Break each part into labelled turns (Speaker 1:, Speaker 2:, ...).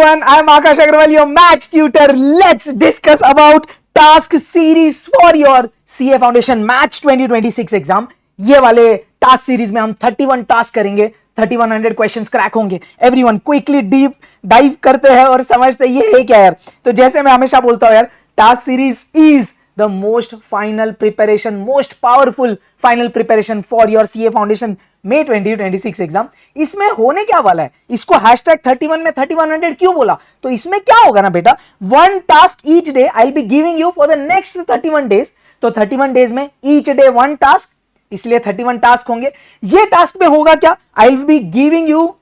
Speaker 1: everyone, I am Akash Agarwal, your maths tutor. Let's discuss about task series for your CA Foundation Maths 2026 exam. ये वाले task series में हम 31 task करेंगे, 3100 questions crack होंगे. Everyone quickly deep dive करते हैं और समझते ये है क्या यार. तो जैसे मैं हमेशा बोलता हूं यार, task series is the most final preparation, most powerful final preparation for your CA Foundation May 2026 exam. इसमें होने क्या वाला है, इसको हैशटैग 31 में 3100 क्यों बोला, तो इसमें क्या होगा ना बेटा, one task each day I will be giving you for the next 31 days. तो 31 डेज में ईच डे वन टास्क, इसलिए 31 टास्क होंगे. ये टास्क में होगा क्या, I will be giving you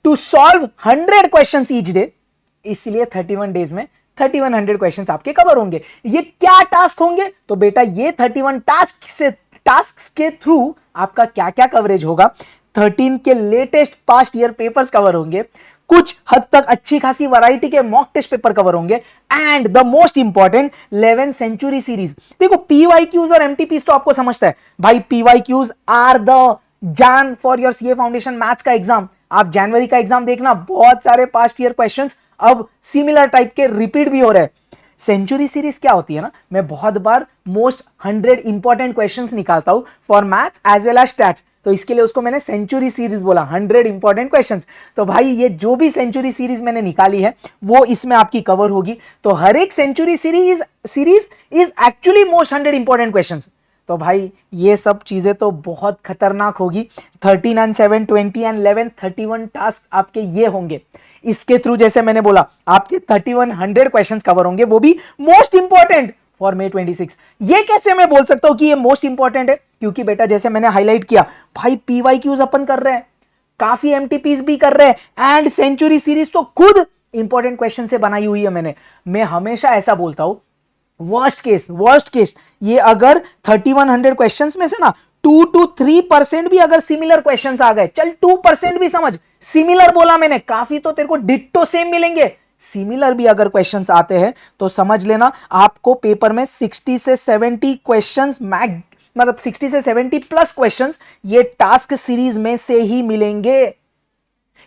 Speaker 1: to solve 100 questions each day, इसलिए 31 डेज में 3100 क्वेश्चंस आपके कवर होंगे. ये क्या टास्क होंगे, तो बेटा ये 31 टास्क के थ्रू आपका क्या क्या कवरेज होगा. 13 के latest past year papers cover होंगे, कुछ हद तक अच्छी खासी वैरायटी के मॉक टेस्ट पेपर कवर होंगे, and the most important 11 century series. देखो पीवाईक्यूज और एमटीपीज तो आपको समझता है भाई, पीवाईक्यूज आर द जान for your CA foundation maths का एग्जाम. आप जनवरी का एग्जाम देखना, बहुत सारे पास्ट ईयर क्वेश्चंस अब सिमिलर टाइप के रिपीट भी हो रहे हैं. सेंचुरी सीरीज क्या होती है ना, मैं बहुत बार मोस्ट 100 इंपॉर्टेंट क्वेश्चंस निकालता हूं for maths as well as stats, तो इसके लिए उसको मैंने सेंचुरी सीरीज बोला, 100 इंपॉर्टेंट क्वेश्चंस. तो भाई ये जो भी सेंचुरी सीरीज मैंने निकाली है वो इसमें आपकी कवर होगी. तो हर एक century series is actually most 100 important questions. तो भाई ये सब चीजें तो बहुत खतरनाक होगी. 13 एंड 7 20 एंड 11 31 टास्क आपके ये होंगे. इसके थ्रू जैसे मैंने बोला आपके 3100 क्वेश्चंस कवर होंगे, वो भी मोस्ट इंपॉर्टेंट फॉर May 26. ये कैसे मैं बोल सकता हूं कि ये मोस्ट इंपॉर्टेंट है, क्योंकि बेटा जैसे मैंने हाईलाइट किया भाई, पीवाईक्यूज अपन कर रहे हैं, काफी एमटीपीज भी कर रहे हैं, एंड सेंचुरी सीरीज तो खुद इंपॉर्टेंट क्वेश्चन से बनाई हुई है मैंने. मैं हमेशा ऐसा बोलता हूं, वर्स्ट केस ये अगर 3100 क्वेश्चंस में से ना 2 to 3% भी अगर सिमिलर क्वेश्चंस आ गए, चल 2% भी समझ, सिमिलर बोला मैंने, काफी तो तेरे को डिट्टो सेम मिलेंगे. सिमिलर भी अगर क्वेश्चंस आते हैं तो समझ लेना आपको पेपर में 60 से 70 क्वेश्चंस मतलब 60 से 70 प्लस क्वेश्चंस ये टास्क सीरीज में से ही मिलेंगे.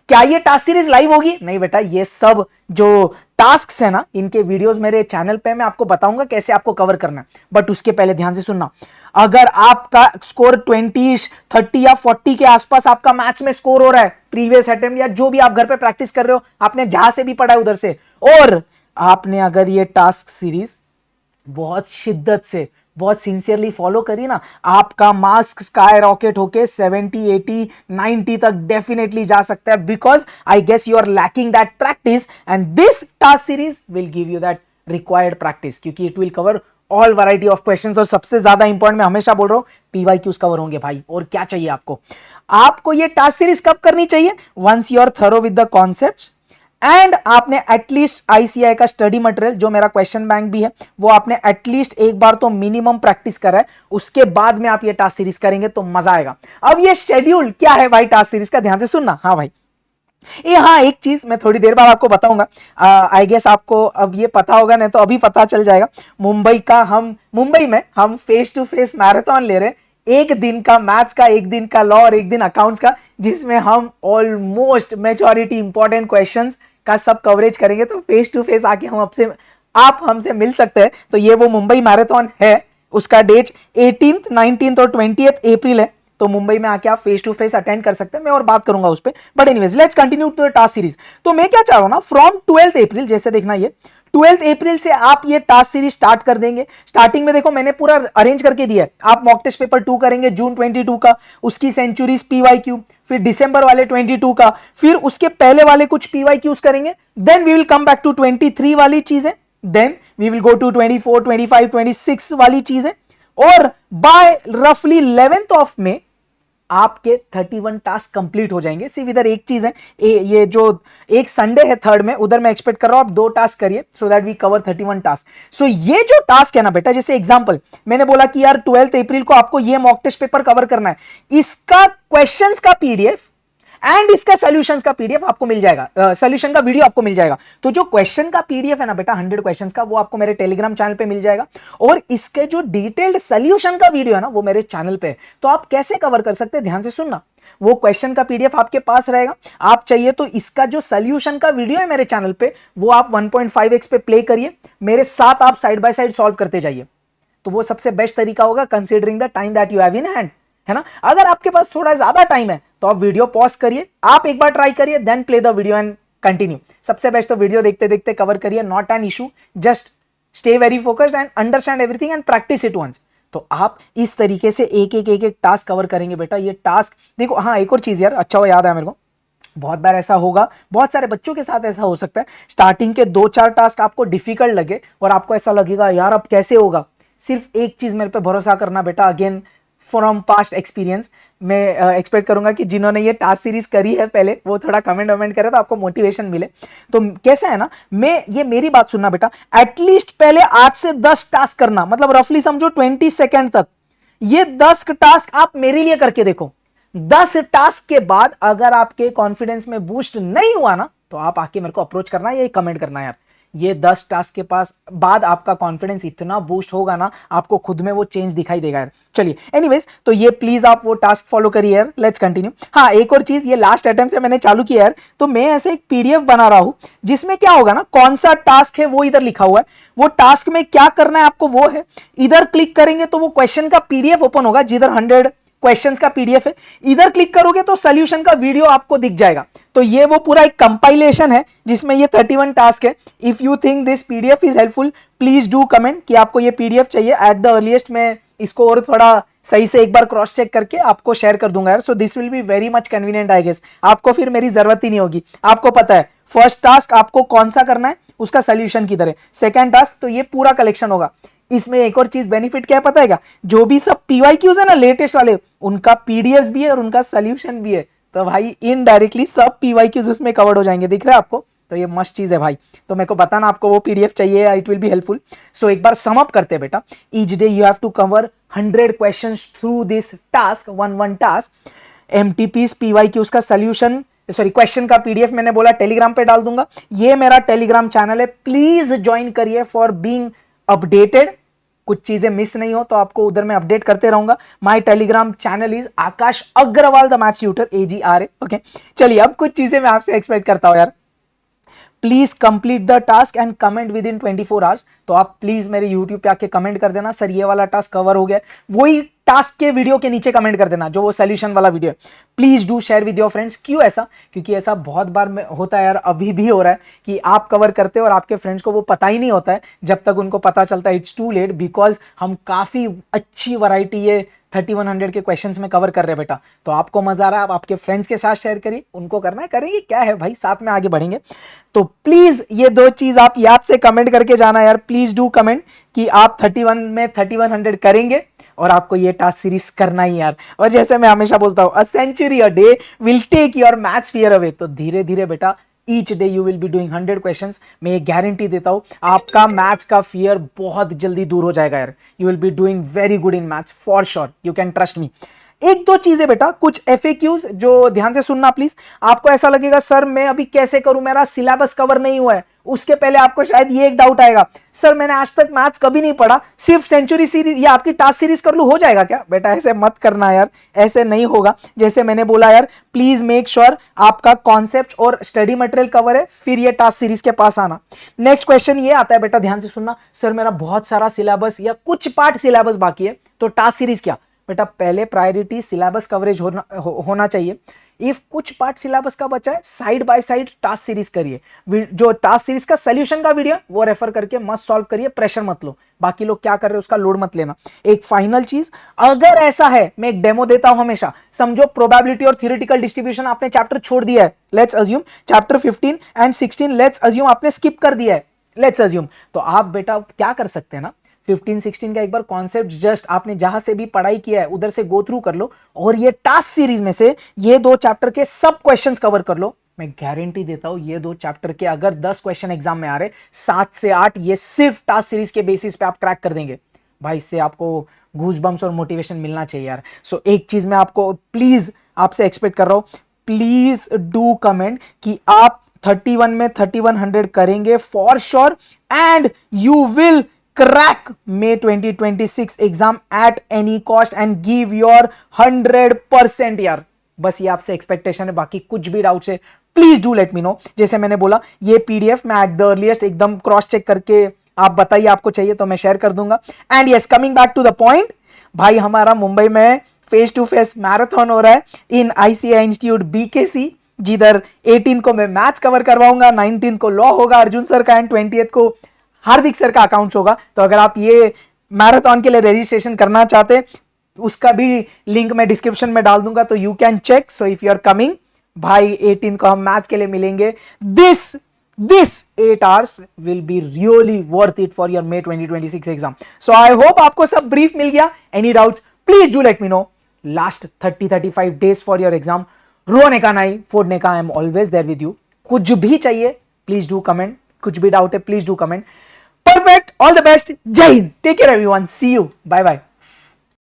Speaker 1: क्या ये टास्क सीरीज लाइव होगी? नहीं बेटा, ये सब जो टास्क्स है ना, इनके वीडियोस मेरे चैनल पे मैं आपको बताऊंगा कैसे आपको कवर करना है. बट उसके पहले ध्यान से सुनना, अगर आपका स्कोर 20, 30 या 40 के आसपास आपका मैथ्स में स्कोर हो रहा है, प्रीवियस अटेम्प्ट या जो भी आप घर पे प्रैक्टिस कर रहे हो, आपने जहां से भी पढ़ा है उधर से, और आपने अगर ये टास्क सीरीज बहुत शिद्दत से, बहुत सिंसियरली फॉलो करी ना, आपका मार्क्स स्काई रॉकेट होके 70, 80, 90 तक डेफिनेटली जा सकता है. Because I guess you are lacking that practice, and this task series will give you that required practice, क्योंकि it will cover all variety of questions. और सबसे ज्यादा इंपॉर्टेंट मैं हमेशा बोल रहा हूं, पीवाईक्यूज कवर होंगे भाई. और क्या चाहिए आपको ये टास्क सीरीज कब करनी चाहिए, once you are thorough with the concepts, and आपने एटलीस्ट आईसीआई का स्टडी मटेरियल, जो मेरा क्वेश्चन बैंक भी है, वो आपने एटलीस्ट एक बार तो मिनिमम प्रैक्टिस करा है. उसके बाद में आप ये टास्क सीरीज करेंगे तो मजा आएगा. अब ये शेड्यूल क्या है भाई टास्क सीरीज का, ध्यान से सुनना. हाँ भाई, एक चीज मैं थोड़ी देर बाद आपको बताऊंगा. आई गेस आपको अब ये पता होगा, नहीं तो अभी पता चल जाएगा. मुंबई में हम फेस टू फेस मैराथन ले रहे हैं, एक दिन का मैथ्स का, एक दिन का लॉ और एक दिन अकाउंट्स का, जिसमें हम ऑलमोस्ट मेजॉरिटी इंपॉर्टेंट क्वेश्चंस का सब कवरेज करेंगे. तो फेस टू फेस आके आप हमसे मिल सकते हैं. तो ये वो मुंबई मैराथन है, उसका डेट 18th, 19th और 20th अप्रैल है. तो मुंबई में आके आप फेस टू फेस अटेंड कर सकते हैं, मैं और बात करूंगा उस पर. But anyways let's continue to the task series. तो मैं क्या चाह रहा हूं ना, फ्रॉम 12th अप्रैल, जैसे देखना ये 12th अप्रैल से आप ये टास्क सीरीज स्टार्ट कर देंगे. स्टार्टिंग में देखो मैंने पूरा अरेंज करके दिया है. आप मॉक टेस्ट पेपर 2 करेंगे जून 22 का, उसकी सेंचुरीज पीवाईक्यू, फिर दिसंबर वाले 22 का, फिर उसके पहले वाले कुछ पीवाईक्यूज करेंगे. Then we will come back to 23 वाली चीजें, then we will go to 24, 25, 26 वाली चीजें, और बाय रफली 11th ऑफ मे आपके 31 टास्क कंप्लीट हो जाएंगे. सिर्फ इधर एक चीज है, ये जो एक संडे है 3rd में, उधर मैं एक्सपेक्ट कर रहा हूं आप 2 टास्क करिए, so that we cover 31 task. So ये जो टास्क है ना बेटा, जैसे एग्जांपल मैंने बोला कि यार 12th अप्रैल को आपको ये मॉक टेस्ट पेपर कवर करना है, इसका क्वेश्चंस का पीडीएफ एंड इसका सॉल्यूशंस का पीडीएफ आपको मिल जाएगा, सॉल्यूशन का वीडियो आपको मिल जाएगा। तो जो क्वेश्चन का पीडीएफ है ना बेटा 100 क्वेश्चंस का, वो आपको मेरे टेलीग्राम चैनल पे मिल जाएगा, और इसके जो डिटेल्ड सॉल्यूशन का वीडियो है ना वो मेरे चैनल पे है। तो आप कैसे कवर कर सकते हैं, ध्यान से सुनना। वो क्वेश्चन का पीडीएफ आपके पास रहेगा, आप चाहिए तो इसका जो सॉल्यूशन का वीडियो है मेरे चैनल पे, वो आप 1.5x पे प्ले करिए, मेरे साथ आप साइड बाय साइड सॉल्व करते जाइए। तो वो सबसे बेस्ट तरीका होगा, considering the time that you have in hand, है ना। अगर आपके पास थोड़ा ज्यादा टाइम है तो आप वीडियो पॉज करिए, आप एक बार ट्राई करिए, then play the video and continue. सबसे बेस्ट तो वीडियो देखते देखते कवर करिए, not an issue, just stay very focused and understand everything and practice it once. तो आप इस तरीके से एक एक टास्क कवर करेंगे बेटा। ये टास्क देखो, हाँ एक और चीज यार, अच्छा वो याद है मेरे को, बहुत बार ऐसा होगा, बहुत सारे बच्चों के साथ ऐसा हो सकता है, स्टार्टिंग के 2-4 टास्क आपको डिफिकल्ट लगे और आपको ऐसा लगेगा यार अब कैसे होगा। सिर्फ एक चीज मेरे पे भरोसा करना बेटा, अगेन फ्रॉम पास्ट एक्सपीरियंस, मैं एक्सपेक्ट करूंगा कि जिन्होंने ये टास्क सीरीज करी है पहले, वो थोड़ा कमेंट वमेंट करे तो आपको मोटिवेशन मिले। तो कैसा है ना, ये मेरी बात सुनना बेटा, एटलीस्ट पहले 8 से 10 टास्क करना, मतलब रफली समझो 20 सेकेंड तक ये 10 टास्क आप मेरे लिए करके देखो। 10 टास्क के बाद अगर आपके कॉन्फिडेंस में बूस्ट नहीं हुआ ना, तो आप आके मेरे को अप्रोच करना या कमेंट करना यार। ये 10 टास्क के पास बाद आपका कॉन्फिडेंस इतना बूस्ट होगा ना, आपको खुद में वो चेंज दिखाई देगा यार। चलिए एनीवेज, तो ये प्लीज आप वो टास्क फॉलो करिए यार। Let's continue. हाँ एक और चीज, ये लास्ट अटेम्प्ट से मैंने चालू किया यार, तो मैं ऐसे एक पीडीएफ बना रहा हूं जिसमें क्या होगा ना, कौन सा टास्क है वो इधर लिखा हुआ है, वो टास्क में क्या करना है आपको वो है, इधर क्लिक करेंगे तो वो क्वेश्चन का पीडीएफ ओपन होगा, जिधर 100 क्वेश्चंस का पीडीएफ है, इधर क्लिक करोगे तो सॉल्यूशन का वीडियो आपको दिख जाएगा। तो ये वो पूरा एक कंपाइलेशन है जिसमें ये 31 टास्क है। If you think this PDF is helpful, please do comment कि आपको ये पीडीएफ चाहिए। एट द अर्लीस्ट मैं इसको और थोड़ा सही से एक बार क्रॉस चेक करके आपको शेयर कर दूंगा यार। So this will be very much convenient I guess. आपको फिर मेरी जरूरत ही नहीं होगी, आपको पता है फर्स्ट टास्क आपको कौन सा करना है, उसका सोल्यूशन किधर है, सेकंड टास्क तो ये पूरा कलेक्शन होगा। इसमें एक और चीज बेनिफिट क्या है पता है क्या, जो भी सब पीवाईक्यूज है ना लेटेस्ट वाले, उनका पीडीएफ भी है और उनका सोल्यूशन भी है। तो भाई इनडायरेक्टली सब पीवाईक्यूज उसमें कवर्ड हो जाएंगे, दिख रहा है आपको। तो ये मस्त चीज है भाई। तो मेरे को बताना आपको वो पीडीएफ चाहिए, it will be helpful. So एक बार सम अप करते हैं बेटा। Each day you have to cover 100 questions through this task, one task. MTPs PYQs का सोल्यूशन, सॉरी क्वेश्चन का पीडीएफ मैंने बोला टेलीग्राम पे डाल दूंगा। ये मेरा टेलीग्राम चैनल है, प्लीज ज्वाइन करिए फॉर बीइंग अपडेटेड। कुछ चीजें मिस नहीं हो तो आपको उधर मैं अपडेट करते रहूंगा। My Telegram channel is Akash Agrawal the maths tutor, AGRA। Okay चलिए, अब कुछ चीजें मैं आपसे एक्सपेक्ट करता हूं यार। Please complete the task and comment with in 24 hours. तो आप प्लीज मेरे यूट्यूब पे आके कमेंट कर देना, सर ये वाला टास्क कवर हो गया, वही टास्क के वीडियो के नीचे कमेंट कर देना जो वो सोल्यूशन वाला वीडियो है। Please do share with your friends. क्यों ऐसा, क्योंकि ऐसा बहुत बार होता है यार, अभी भी हो रहा है कि आप कवर करते हो और आपके फ्रेंड्स को वो पता ही नहीं होता है। जब तक उनको पता चलता है इट्स टू लेट, बिकॉज हम काफी अच्छी वैरायटी ये 3100 के क्वेश्चंस में कवर कर रहे हैं बेटा। तो आपको मजा आ रहा है, आप आपके फ्रेंड्स के साथ शेयर करिए, उनको करना है, करेंगे क्या है भाई, साथ में आगे बढ़ेंगे। तो प्लीज ये 2 चीज आप याद से कमेंट करके जाना यार। प्लीज डू कमेंट कि आप 31 में 3100 करेंगे और आपको ये टास्क सीरीज करना ही यार। और जैसे मैं हमेशा बोलता हूं, a century a day will take your maths fear away. तो धीरे धीरे बेटा each day you will be doing 100 questions. मैं ये गारंटी देता हूं, आपका मैथ्स का फियर बहुत जल्दी दूर हो जाएगा यार। You will be doing very good in maths for sure, you can trust me. 1-2 चीजें बेटा, कुछ FAQs जो ध्यान से सुनना प्लीज। आपको ऐसा लगेगा सर मैं अभी कैसे करूं, मेरा सिलेबस कवर नहीं हुआ है। उसके पहले आपको शायद ये एक डाउट आएगा, सर मैंने आज तक मैथ्स कभी नहीं पढ़ा, सिर्फ सेंचुरी सीरीज या आपकी टास्क सीरीज कर लूं हो जाएगा क्या? बेटा ऐसे मत करना यार, ऐसे नहीं होगा। जैसे मैंने बोला यार, प्लीज मेक श्योर आपका कॉन्सेप्ट और स्टडी मटेरियल कवर है, फिर ये टास्क सीरीज के पास आना। नेक्स्ट क्वेश्चन ये आता है बेटा, ध्यान से सुनना, सर मेरा बहुत सारा सिलेबस या कुछ पार्ट सिलेबस बाकी है, तो टास्क सीरीज क्या? बेटा पहले प्रायोरिटी सिलेबस कवरेज होना चाहिए। इफ कुछ पार्ट सिलेबस का बचा है, side by side task series करिए। जो टास्क सीरीज का सोल्यूशन का वीडियो वो रेफर करके मस्त सॉल्व करिए, प्रेशर मत लो। बाकी लोग क्या कर रहे हैं उसका लोड मत लेना। एक फाइनल चीज, अगर ऐसा है, मैं एक डेमो देता हूं हमेशा, समझो प्रोबेबिलिटी और थ्योरेटिकल डिस्ट्रीब्यूशन आपने चैप्टर छोड़ दिया है, let's assume chapter 15 and 16 let's assume आपने स्किप कर दिया है, लेट्स अज्यूम, तो आप बेटा क्या कर सकते हैं ना, 15-16 का एक बार कॉन्सेप्ट जस्ट आपने जहां से भी पढ़ाई किया है उधर से गो थ्रू कर लो, और ये टास्क सीरीज में से ये 2 चैप्टर के सब क्वेश्चंस कवर कर लो। मैं गारंटी देता हूं ये 2 चैप्टर के अगर 10 क्वेश्चन एग्जाम में आ रहे, 7 से 8 ये सिर्फ टास्क सीरीज के बेसिस पे आप क्रैक कर देंगे। भाई इससे आपको गूज बम्स और मोटिवेशन मिलना चाहिए यार। सो एक चीज मैं आपको प्लीज आपसे एक्सपेक्ट कर रहा हूं, प्लीज डू कमेंट कि आप 31 में 3100 करेंगे for sure, and you will crack May 2026 exam at any cost and give your 100% यार। बस ये आपसे एक्सपेक्टेशन है, बाकी कुछ भी डाउट है please do let me know. जैसे मैंने बोला ये पीडीएफ मैं एट द अर्लीस्ट एकदम क्रॉस चेक करके आप बताइए आपको चाहिए तो मैं शेयर कर दूंगा। And yes, coming back to the point, भाई हमारा मुंबई में फेस टू फेस मैराथन हो रहा है इन ICAI इंस्टीट्यूट BKC, जिधर 18 को मैं मैथ्स कवर करवाऊंगा, 19 को लॉ होगा अर्जुन सर का, एंड 20 को हार्दिक सर का अकाउंट्स होगा। तो अगर आप ये मैराथन के लिए रजिस्ट्रेशन करना चाहते उसका भी लिंक मैं डिस्क्रिप्शन में डाल दूंगा, तो you can check. So if you are coming, भाई 18 को हम मैथ्स के लिए मिलेंगे। दिस 8 hours will be really worth it for your May 2026 exam. So I hope आपको सब brief मिल गया. Any doubts, please do let me know. Last 30-35 days for your exam. रोने का नहीं, फोड़ने का, I am always there with you. कुछ भी चाहिए, please do comment. कुछ भी डाउट है, please do comment. Perfect. All the best. जय Hind. Take care everyone. See you. Bye bye.